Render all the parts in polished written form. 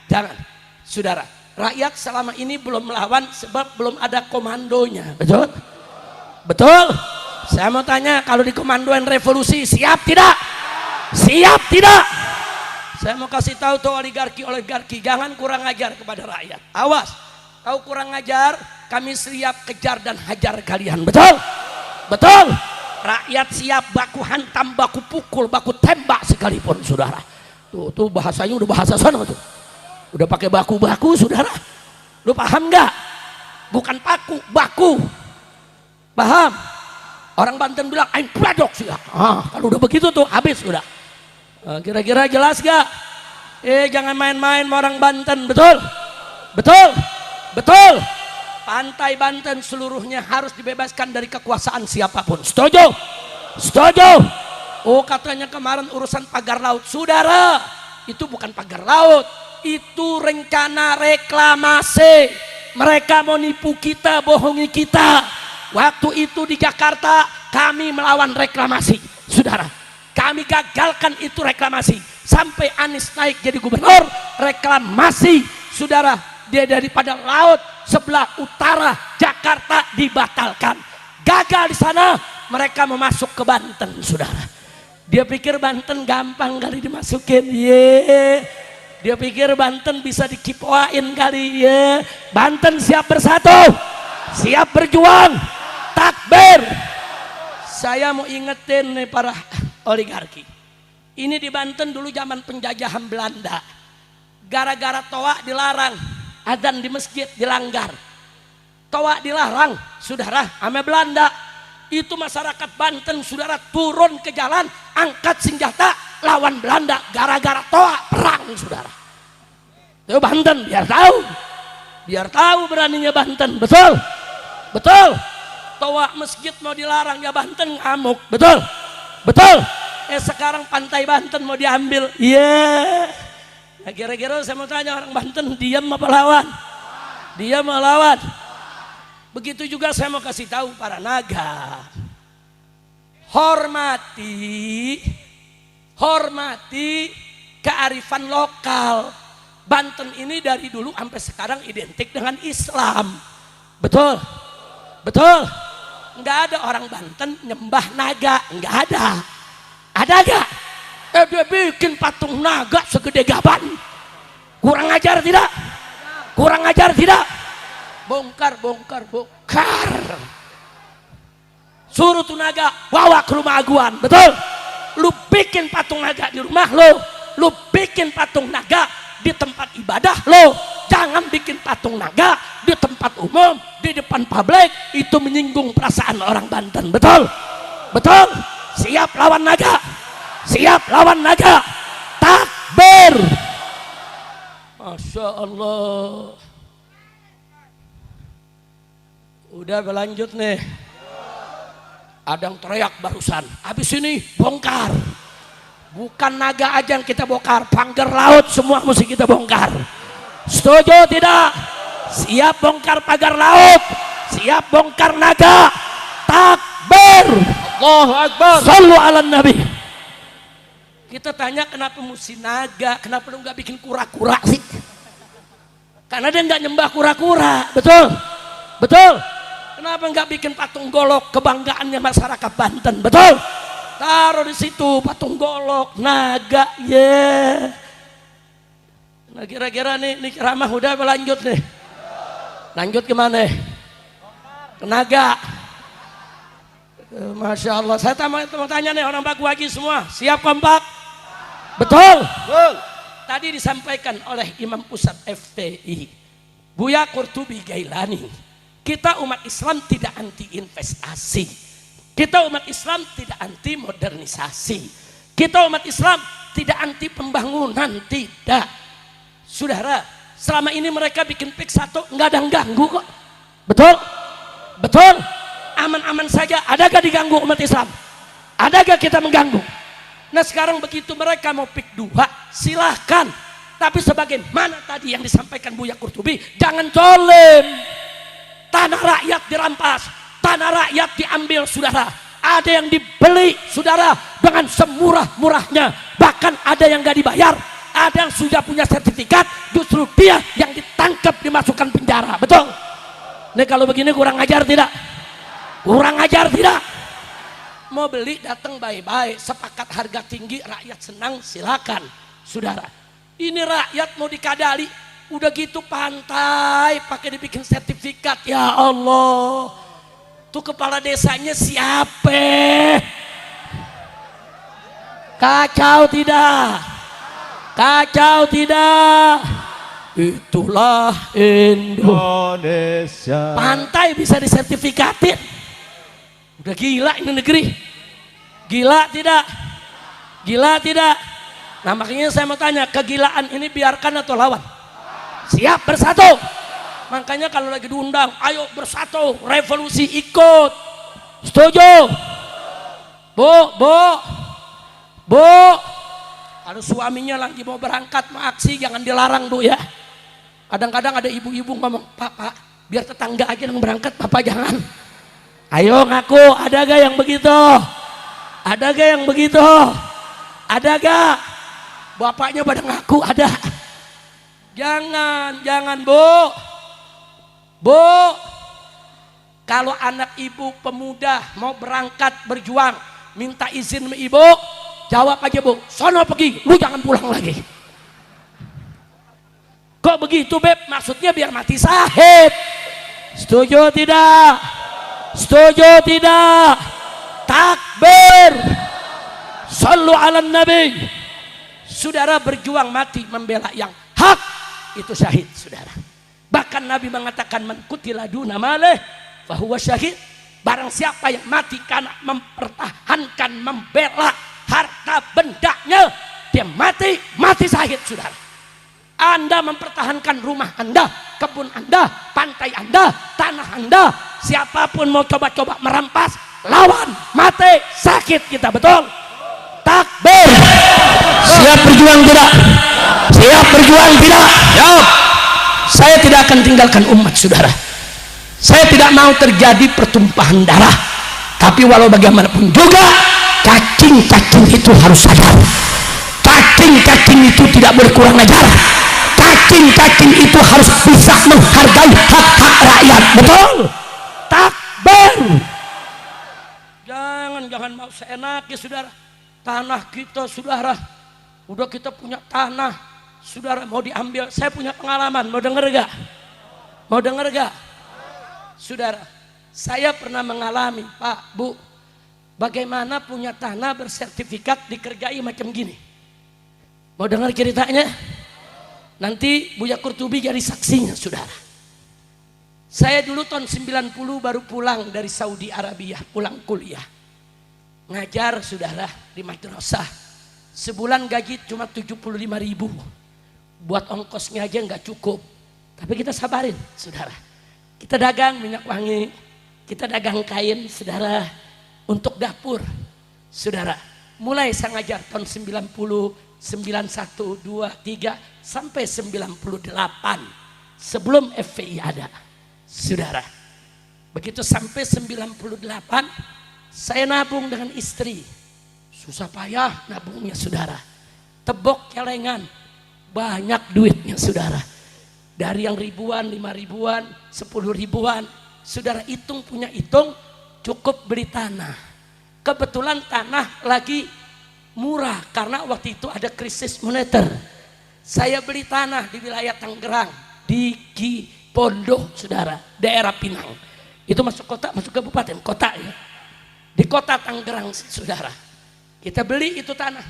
Jangan, saudara. Rakyat selama ini belum melawan sebab belum ada komandonya. Betul? Betul? Saya mau tanya, kalau dikomandoin revolusi siap tidak? Siap tidak? Saya mau kasih tahu tuh oligarki, jangan kurang ajar kepada rakyat. Awas, kau kurang ajar, kami siap kejar dan hajar kalian. Betul? Betul? Rakyat siap baku hantam, baku pukul, baku tembak sekalipun, saudara. Tuh bahasanya udah bahasa sana tuh. Udah pakai baku-baku, saudara. Lu paham nggak? Bukan paku, baku. Paham? Orang Banten bilang aing pladok sih. Kalau udah begitu tuh habis udah. Kira-kira jelas gak? Jangan main-main sama orang Banten, betul? Betul? Betul? Pantai Banten seluruhnya harus dibebaskan dari kekuasaan siapapun. Setuju? Setuju? Oh, katanya kemarin urusan pagar laut. Saudara, itu bukan pagar laut, itu rencana reklamasi. Mereka mau nipu kita, bohongi kita. Waktu itu di Jakarta kami melawan reklamasi, saudara. Kami gagalkan itu reklamasi sampai Anies naik jadi gubernur. Reklamasi, saudara, dia daripada laut sebelah utara Jakarta dibatalkan. Gagal di sana, mereka mau masuk ke Banten, saudara. Dia pikir Banten gampang kali dimasukin, Dia pikir Banten bisa dikipoain kali, Banten siap bersatu, siap berjuang, takbir. Saya mau ingetin nih para oligarki. Ini di Banten dulu zaman penjajahan Belanda. Gara-gara toa dilarang, adzan di masjid dilanggar. Toa dilarang, saudara, ame Belanda. Itu masyarakat Banten, saudara, turun ke jalan, angkat senjata, lawan Belanda gara-gara toa, perang, saudara. Itu Banten, biar tahu beraninya Banten. Betul? Betul? Toa masjid mau dilarang, ya Banten ngamuk. Betul? Betul? Sekarang pantai Banten mau diambil. Nah, kira-kira saya mau tanya, orang Banten diam apa lawan? Diam apa lawan? Begitu juga saya mau kasih tahu para naga. Hormati kearifan lokal. Banten ini dari dulu sampai sekarang identik dengan Islam. Betul? Betul? Enggak ada orang Banten nyembah naga, enggak ada. Ada gak? Dia bikin patung naga segede gaban. Kurang ajar tidak? Kurang ajar tidak? Bongkar. Suruh tuh naga bawa ke rumah aguan. Betul? Lu bikin patung naga di rumah lu bikin patung naga di tempat ibadah lo. Jangan bikin patung naga di tempat umum, di depan publik. Itu menyinggung perasaan orang Banten. Betul? Betul? Siap lawan naga, siap lawan naga, takbir. Masya Allah. Udah berlanjut nih. Ada yang teriak barusan, habis ini bongkar. Bukan naga aja yang kita bongkar, pagar laut semua mesti kita bongkar. Setuju tidak? Siap bongkar pagar laut, siap bongkar naga, takbir. Allahu Akbar. Sallu ala Nabi. Kita tanya kenapa mesti naga, kenapa lu nggak bikin kura-kura sih? Karena dia nggak nyembah kura-kura. Betul? Betul? Kenapa nggak bikin patung golok, kebanggaannya masyarakat Banten? Betul? Taruh di situ patung golok, naga, Nah kira-kira nih ceramah udah berlanjut nih. Lanjut kemana? Ke naga. Masya Allah. Saya mau tanya nih orang Baku Haji semua, siap kompak? Betul? Betul. Tadi disampaikan oleh Imam Pusat FPI, Buya Qurtubi Gailani. Kita umat Islam tidak anti investasi. Kita umat Islam tidak anti modernisasi. Kita umat Islam tidak anti pembangunan, tidak. Saudara, selama ini mereka bikin PIK 1 nggak ada yang ganggu kok. Betul? Betul? Aman-aman saja. Adakah diganggu umat Islam? Adakah kita mengganggu? Nah sekarang begitu mereka mau PIK 2, silahkan. Tapi sebagaimana tadi yang disampaikan Buya Qurtubi, jangan zolim. Tanah rakyat dirampas, tanah rakyat diambil, saudara. Ada yang dibeli, saudara, dengan semurah-murahnya. Bahkan ada yang gak dibayar, Ada yang sudah punya sertifikat, justru dia yang ditangkap, dimasukkan penjara. Betul? Nih kalau begini kurang ajar tidak? Kurang ajar tidak? Mau beli datang baik-baik, sepakat harga tinggi, rakyat senang, silakan. Saudara, ini rakyat mau dikadali, udah gitu pantai pakai dibikin sertifikat. Ya Allah, tuh kepala desanya siapa? Kacau tidak? Kacau tidak? Itulah Indonesia. Pantai bisa disertifikatin. Udah gila ini negeri. Gila tidak? Gila tidak? Nah makanya saya mau tanya, kegilaan ini biarkan atau lawan? Siap bersatu. Makanya kalau lagi diundang, ayo bersatu, revolusi ikut. Setuju? Bu, kalau suaminya lagi mau berangkat mau aksi jangan dilarang Bu ya. Kadang-kadang ada ibu-ibu ngomong, Pak, biar tetangga aja yang berangkat, Papa jangan. Ayo ngaku, ada gak yang begitu? Ada gak yang begitu? Ada gak? Bapaknya pada ngaku ada. Jangan Bu. Kalau anak ibu pemuda mau berangkat berjuang, minta izin sama ibu, jawab aja Bu, sono pergi, lu jangan pulang lagi. Kok begitu Beb? Maksudnya biar mati syahid. Setuju tidak? Setuju tidak? Takbir. Sallu ala nabi. Saudara, berjuang mati membela yang hak itu syahid saudara. Bahkan Nabi mengatakan man qutila duna malih fahuwa syahid. Barang siapa yang mati karena mempertahankan, membela harta bendanya, dia mati syahid saudara. Anda mempertahankan rumah Anda, kebun Anda, pantai Anda, tanah Anda, siapapun mau coba-coba merampas, lawan, mati, sakit kita, betul? Takbir. Siap berjuang tidak? Siap berjuang tidak? Siap. Saya tidak akan tinggalkan umat saudara. Saya tidak mau terjadi pertumpahan darah. Tapi walau bagaimanapun juga, cacing-cacing itu harus sadar. Cacing-cacing itu tidak boleh kurang ajar. Cacing-cacing itu harus bisa menghargai hak-hak rakyat, betul? Takbir. Jangan mau seenaknya saudara. Tanah kita saudara, udah kita punya tanah saudara, mau diambil. Saya punya pengalaman, mau denger gak? Mau denger gak? Saudara, saya pernah mengalami Pak, Bu, bagaimana punya tanah bersertifikat dikerjai macam gini. Mau dengar ceritanya? Nanti Buya Kurtubi jadi saksinya saudara. Saya dulu tahun 90 baru pulang dari Saudi Arabia, pulang kuliah. Ngajar saudara di madrasah. Sebulan gaji cuma 75.000. Buat ongkosnya aja nggak cukup. Tapi kita sabarin saudara. Kita dagang minyak wangi, kita dagang kain saudara untuk dapur. Saudara, mulai saya ngajar tahun 90, 91, 2, 3 sampai 98 sebelum FPI ada. Saudara, begitu sampai 98 saya nabung dengan istri. Susah payah nabungnya saudara. Tebok celengan, banyak duitnya saudara. Dari yang ribuan, 5 ribuan, 10 ribuan, saudara hitung punya hitung, cukup beli tanah. Kebetulan tanah lagi murah karena waktu itu ada krisis moneter. Saya beli tanah di wilayah Tangerang, di Cipondoh saudara, daerah Pinang. Itu masuk kota, masuk kabupaten, kota ya. Di kota Tangerang saudara. Kita beli itu tanah.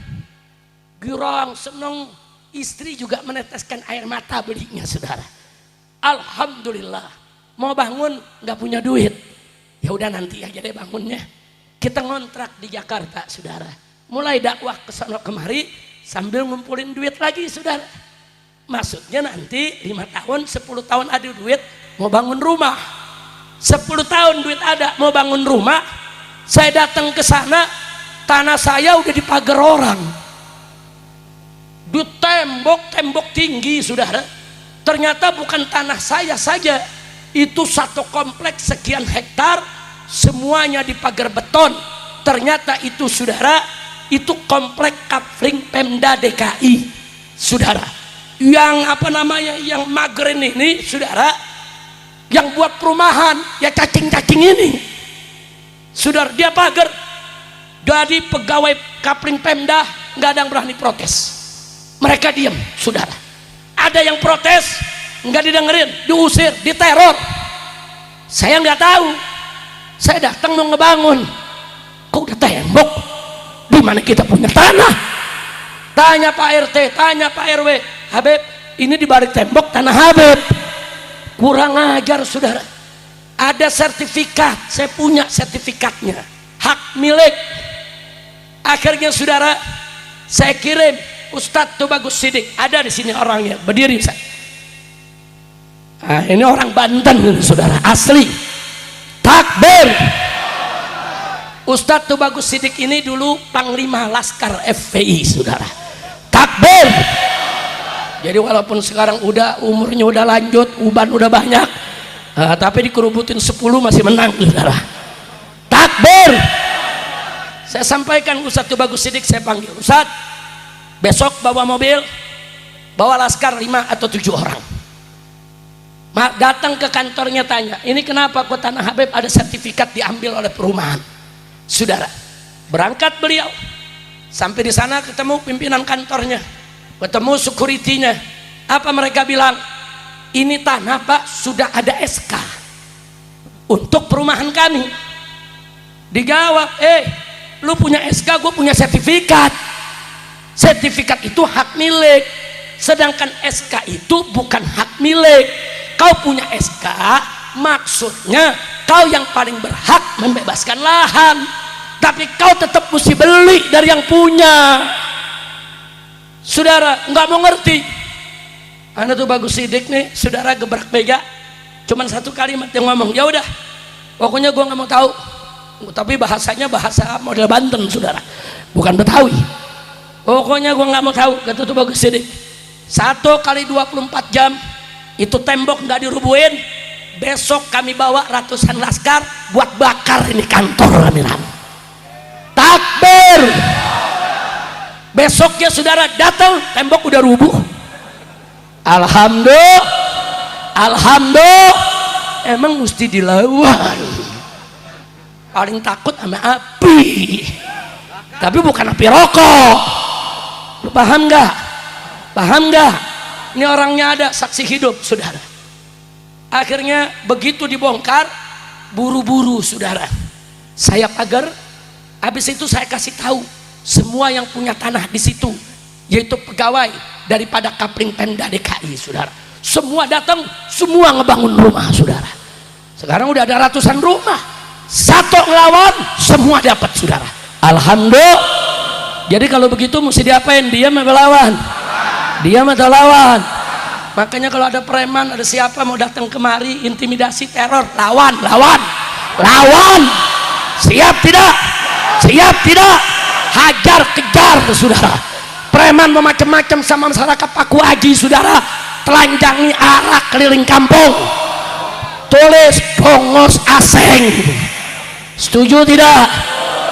Girang, seneng. Istri juga meneteskan air mata belinya saudara. Alhamdulillah. Mau bangun nggak punya duit. Ya udah nanti aja deh bangunnya. Kita ngontrak di Jakarta saudara. Mulai dakwah ke sana kemari sambil ngumpulin duit lagi saudara. Maksudnya nanti 5 tahun, 10 tahun ada duit mau bangun rumah. 10 tahun duit ada mau bangun rumah. Saya datang ke sana, tanah saya udah dipagar orang. Di tembok tinggi saudara. Ternyata bukan tanah saya saja, itu satu kompleks sekian hektar semuanya dipagar beton. Ternyata itu saudara, itu kompleks Kafling Pemda DKI. saudara. Yang apa namanya, yang mager ini saudara, yang buat perumahan ya cacing-cacing ini saudara, dia pagar. Jadi pegawai Kapling Pemda nggak ada yang berani protes, mereka diam saudara. Ada yang protes nggak didengerin, diusir, diteror. Saya nggak tahu, saya datang mau ngebangun, kok udah tembok, di mana kita punya tanah? Tanya Pak RT, tanya Pak RW, Habib ini di balik tembok tanah Habib. Kurang ajar saudara. Ada sertifikat, saya punya sertifikatnya, hak milik. Akhirnya saudara, saya kirim Ustadz Tubagus Sidik, ada di sini orangnya, berdiri saya. Nah, ini orang Banten saudara, asli. Takbir. Ustadz Tubagus Sidik ini dulu Panglima Laskar FPI saudara. Takbir. Jadi walaupun sekarang udah umurnya udah lanjut, uban udah banyak, tapi dikerubutin 10 masih menang saudara. Takbir. Saya sampaikan Ustadz Tubagus Sidik, saya panggil, Ustadz besok bawa mobil, bawa laskar 5 atau 7 orang, datang ke kantornya, tanya ini kenapa kok tanah Habib ada sertifikat diambil oleh perumahan. Saudara, berangkat beliau sampai di sana, ketemu pimpinan kantornya, ketemu security-nya. Apa mereka bilang? Ini tanah Pak sudah ada SK untuk perumahan kami. Dijawab, lu punya SK, gue punya sertifikat. Sertifikat itu hak milik, sedangkan SK itu bukan hak milik. Kau punya SK, maksudnya kau yang paling berhak membebaskan lahan, tapi kau tetap mesti beli dari yang punya. Saudara nggak mau ngerti. Anda tuh Bagus Sidik nih saudara, gebrak meja, cuman satu kalimat yang ngomong, ya udah pokoknya gue nggak mau tahu. Tapi bahasanya bahasa model Banten saudara, bukan Betawi. Pokoknya gue nggak mau tahu, kata tuh Bagus Sidik. 1 kali 24 jam itu tembok nggak dirubuhin, besok kami bawa ratusan laskar buat bakar ini kantor kami. Takbir. Besoknya saudara datang, tembok udah rubuh. Alhamdulillah, alhamdulillah. Emang mesti dilawan. Paling takut sama api, tapi bukan api rokok. Lu paham nggak? Paham nggak? Ini orangnya ada, saksi hidup saudara. Akhirnya begitu dibongkar, buru-buru saudara, saya pagar. Habis itu saya kasih tahu semua yang punya tanah di situ, yaitu pegawai daripada Kapling Pemda DKI saudara. Semua datang, semua ngebangun rumah saudara. Sekarang udah ada ratusan rumah. Satu ngelawan, semua dapat saudara. Alhamdulillah. Jadi kalau begitu mesti diapain? Diam atau lawan? Diam atau lawan? Makanya kalau ada preman, ada siapa mau datang kemari intimidasi, teror, lawan, lawan, lawan. Siap tidak? Siap tidak? Hajar, kejar saudara. Preman mau macam-macam sama masyarakat Paku Aji saudara, telanjangi arak keliling kampung, tulis bongos aseng. Setuju tidak?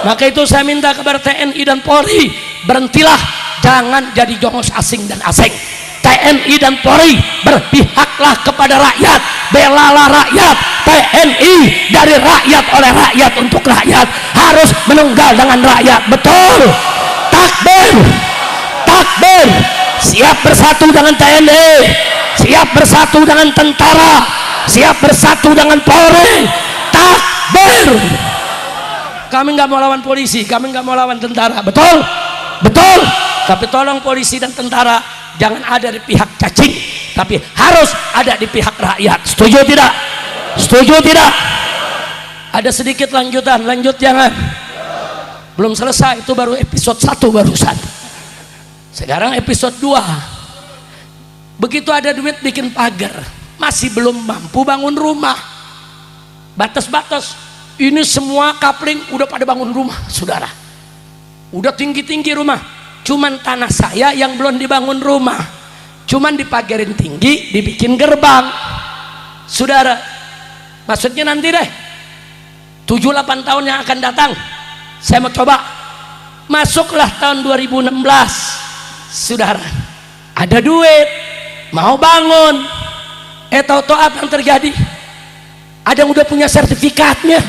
Maka itu saya minta kepada TNI dan Polri, berhentilah, jangan jadi jongos asing dan aseng. TNI dan Polri berpihaklah kepada rakyat, belalah rakyat. TNI dari rakyat, oleh rakyat, untuk rakyat, harus menunggal dengan rakyat. Betul? Takbir, takbir. Siap bersatu dengan TNI, siap bersatu dengan tentara, siap bersatu dengan Polri. Takbir. Kami nggak mau lawan polisi, kami nggak mau lawan tentara. Betul? Betul. Tapi tolong polisi dan tentara jangan ada di pihak cacing, tapi harus ada di pihak rakyat. Setuju tidak? Setuju tidak? Ada sedikit lanjutan, lanjut jangan. Belum selesai, itu baru episode 1 barusan. Sekarang episode 2. Begitu ada duit bikin pagar, masih belum mampu bangun rumah. Batas-batas. Ini semua Kapling udah pada bangun rumah saudara, udah tinggi-tinggi rumah, cuman tanah saya yang belum dibangun rumah, cuman dipagarin tinggi, dibikin gerbang saudara. Maksudnya nanti deh 7-8 tahun yang akan datang saya mau coba, masuklah tahun 2016 saudara, ada duit, mau bangun, tahu-tahu apa yang terjadi? Ada yang udah punya sertifikatnya.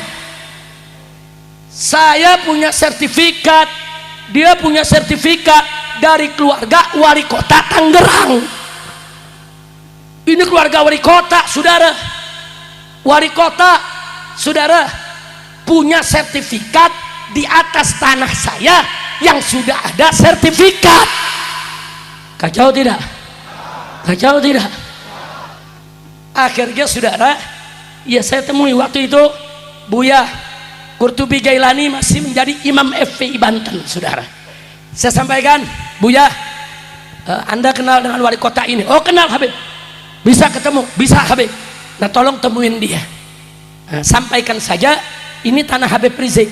Saya punya sertifikat, dia punya sertifikat dari keluarga wali kota Tangerang. Ini keluarga wali kota, saudara. Wali kota, saudara, punya sertifikat di atas tanah saya yang sudah ada sertifikat. Kacau tidak? Kacau tidak? Akhirnya saudara, ya saya temui waktu itu Buya Qurtubi Gailani masih menjadi Imam FPI Banten, saudara. Saya sampaikan, Buya, Anda kenal dengan wali kota ini? Oh kenal Habib. Bisa ketemu? Bisa Habib. Nah tolong temuin dia. Nah, sampaikan saja ini tanah Habib Rizik.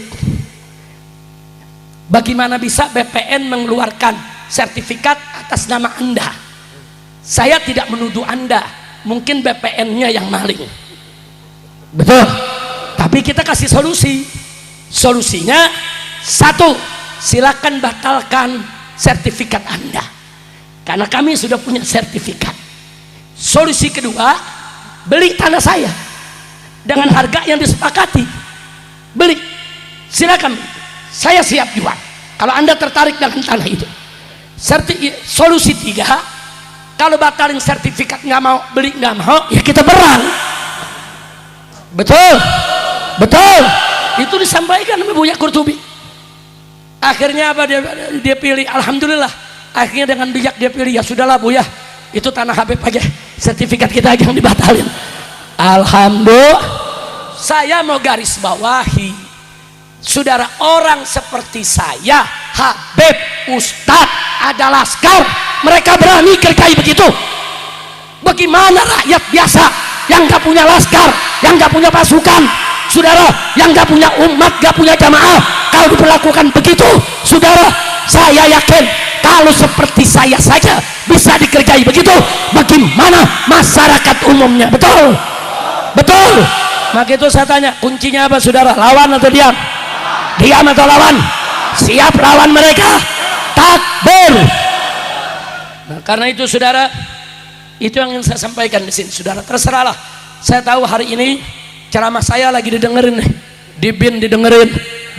Bagaimana bisa BPN mengeluarkan sertifikat atas nama Anda? Saya tidak menuduh Anda, mungkin BPN-nya yang maling. Betul. Tapi kita kasih solusi. Solusinya satu, silakan batalkan sertifikat Anda, karena kami sudah punya sertifikat. Solusi kedua, beli tanah saya dengan harga yang disepakati. Beli, silakan, saya siap jual kalau Anda tertarik dengan tanah itu. Solusi tiga, kalau batalin sertifikat nggak mau, beli nggak mau, ya kita perang. Betul, betul. Itu disampaikan sama Buya Qurtubi. Akhirnya apa, dia pilih. Alhamdulillah, akhirnya dengan bijak dia pilih, ya sudahlah Buya, itu tanah Habib aja, sertifikat kita aja yang dibatalin. Alhamdulillah. Saya mau garis bawahi, saudara, orang seperti saya, Habib, Ustadz, ada laskar, mereka berani kerjai begitu. Bagaimana rakyat biasa yang gak punya laskar, yang gak punya pasukan, saudara, yang gak punya umat, gak punya jamaah, kalau diperlakukan begitu, saudara, saya yakin kalau seperti saya saja bisa dikerjai begitu, bagaimana masyarakat umumnya? Betul, betul. Maka itu saya tanya, kuncinya apa saudara? Lawan atau diam? Diam atau lawan? Siap lawan mereka? Takbir. Nah, karena itu saudara, itu yang ingin saya sampaikan di sini. Saudara, terserahlah. Saya tahu hari ini ceramah saya lagi didengerin nih. Di BIN didengerin,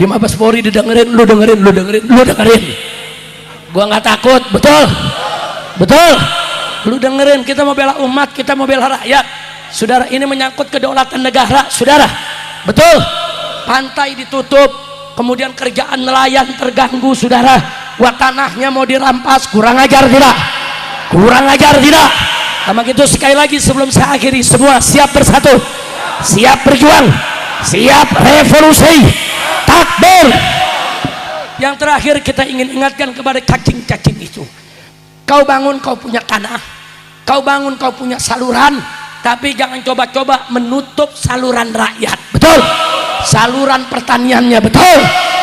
di Mabes Polri didengerin, lu dengerin, lu dengerin, lu dengerin. Gua nggak takut, betul, betul. Lu dengerin, kita mau bela umat, kita mau bela rakyat. Saudara, ini menyangkut kedaulatan negara, saudara. Betul. Pantai ditutup, kemudian kerjaan nelayan terganggu, saudara. Wah, tanahnya mau dirampas, kurang ajar tidak? Kurang ajar tidak? Sama gitu, sekali lagi sebelum saya akhiri, semua siap bersatu, siap berjuang, siap revolusi. Takbir. Yang terakhir kita ingin ingatkan kepada cacing-cacing itu, kau bangun, kau punya tanah, kau bangun, kau punya saluran, tapi jangan coba-coba menutup saluran rakyat. Betul. Saluran pertaniannya, betul.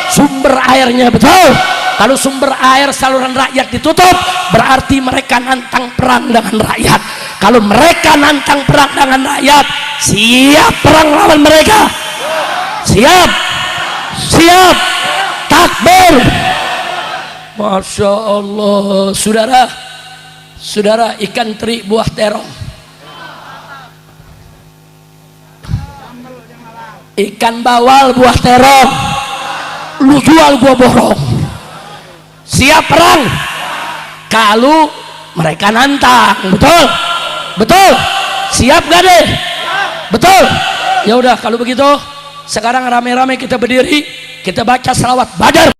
Sumber airnya, betul. Kalau sumber air saluran rakyat ditutup, berarti mereka nantang perang dengan rakyat. Kalau mereka nantang perang dengan rakyat, siap perang lawan mereka. Siap, siap. Takbir. Masya Allah. Saudara, saudara, ikan teri buah terong, ikan bawal buah terong, lu jual gua borong. Siap perang kalau mereka nantang. Betul, betul. Siap gak deh? Betul. Ya udah, kalau begitu sekarang rame-rame kita berdiri, kita baca selawat Badar.